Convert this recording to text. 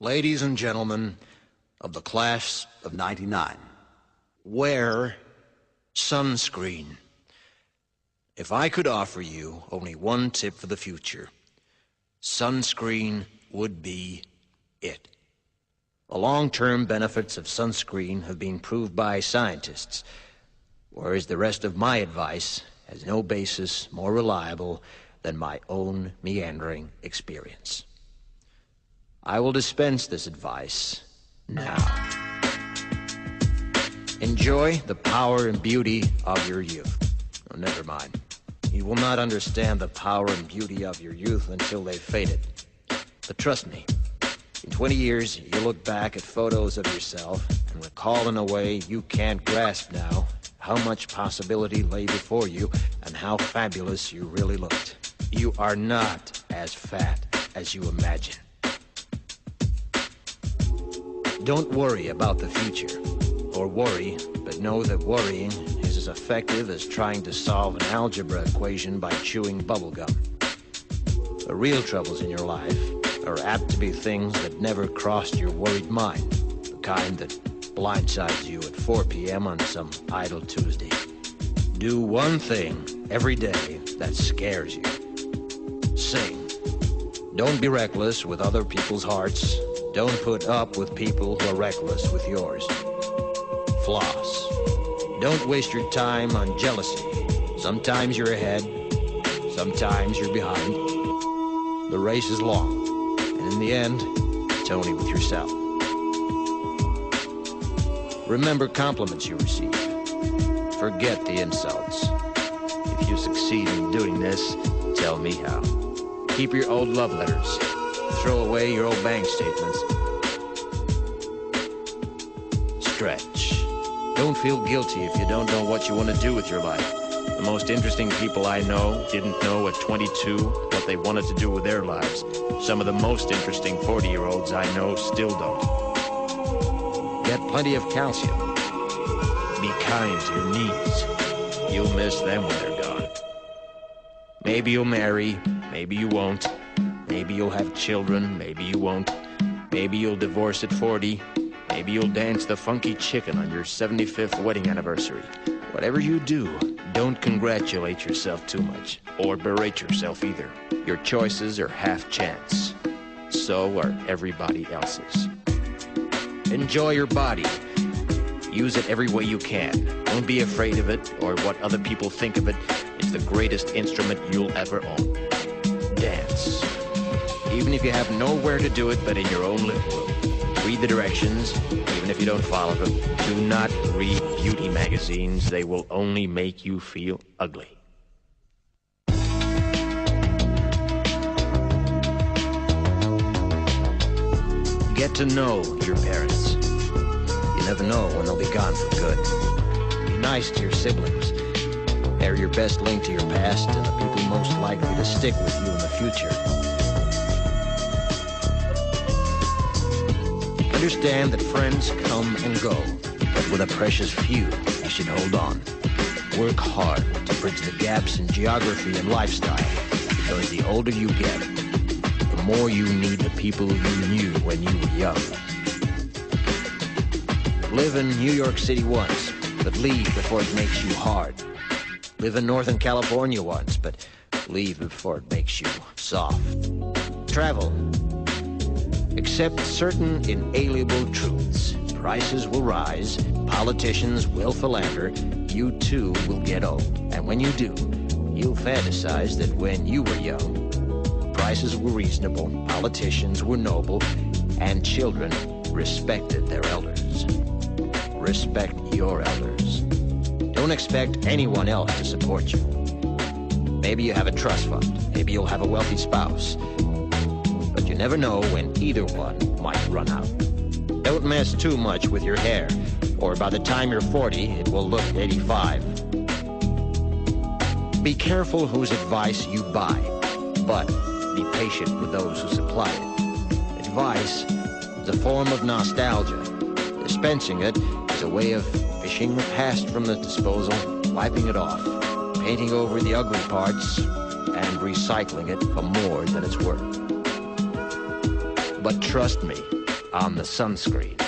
Ladies and gentlemen of the class of 99, wear sunscreen. If I could offer you only one tip for the future, sunscreen would be it. The long-term benefits of sunscreen have been proved by scientists, whereas the rest of my advice has no basis more reliable than my own meandering experience. I will dispense this advice now. Enjoy the power and beauty of your youth. Oh, never mind. You will not understand the power and beauty of your youth until they've faded. But trust me, in 20 years, you'll look back at photos of yourself and recall in a way you can't grasp now how much possibility lay before you and how fabulous you really looked. You are not as fat as you imagine. Don't worry about the future, or worry, but know that worrying is as effective as trying to solve an algebra equation by chewing bubblegum. The real troubles in your life are apt to be things that never crossed your worried mind, the kind that blindsides you at 4 p.m. on some idle Tuesday. Do one thing every day that scares you. Sing. Don't be reckless with other people's hearts. Don't put up with people who are reckless with yours. Floss. Don't waste your time on jealousy. Sometimes you're ahead, sometimes you're behind. The race is long, and in the end, it's only with yourself. Remember compliments you receive. Forget the insults. If you succeed in doing this, tell me how. Keep your old love letters. Throw away your old bank statements. Stretch. Don't feel guilty if you don't know what you want to do with your life. The most interesting people I know didn't know at 22 what they wanted to do with their lives. Some of the most interesting 40-year-olds I know still don't. Get plenty of calcium. Be kind to your knees. You'll miss them when they're gone. Maybe you'll marry, maybe you won't. Maybe you'll have children, maybe you won't. Maybe you'll divorce at 40. Maybe you'll dance the funky chicken on your 75th wedding anniversary. Whatever you do, don't congratulate yourself too much, or berate yourself either. Your choices are half chance. So are everybody else's. Enjoy your body. Use it every way you can. Don't be afraid of it, or what other people think of it. It's the greatest instrument you'll ever own. Dance. Even if you have nowhere to do it but in your own living room. Read the directions, even if you don't follow them. Do not read beauty magazines. They will only make you feel ugly. Get to know your parents. You never know when they'll be gone for good. Be nice to your siblings. They're your best link to your past and the people most likely to stick with you in the future. Understand that friends come and go, but with a precious few, you should hold on. Work hard to bridge the gaps in geography and lifestyle, because the older you get, the more you need the people you knew when you were young. Live in New York City once, but leave before it makes you hard. Live in Northern California once, but leave before it makes you soft. Travel. Accept certain inalienable truths. Prices will rise, politicians will philander, you too will get old. And when you do, you'll fantasize that when you were young, prices were reasonable, politicians were noble, and children respected their elders. Respect your elders. Don't expect anyone else to support you. Maybe you have a trust fund, maybe you'll have a wealthy spouse. But you never know when either one might run out. Don't mess too much with your hair, or by the time you're 40, it will look 85. Be careful whose advice you buy, but be patient with those who supply it. Advice is a form of nostalgia. Dispensing it is a way of fishing the past from the disposal, wiping it off, painting over the ugly parts, and recycling it for more than it's worth. But trust me, on the sunscreen.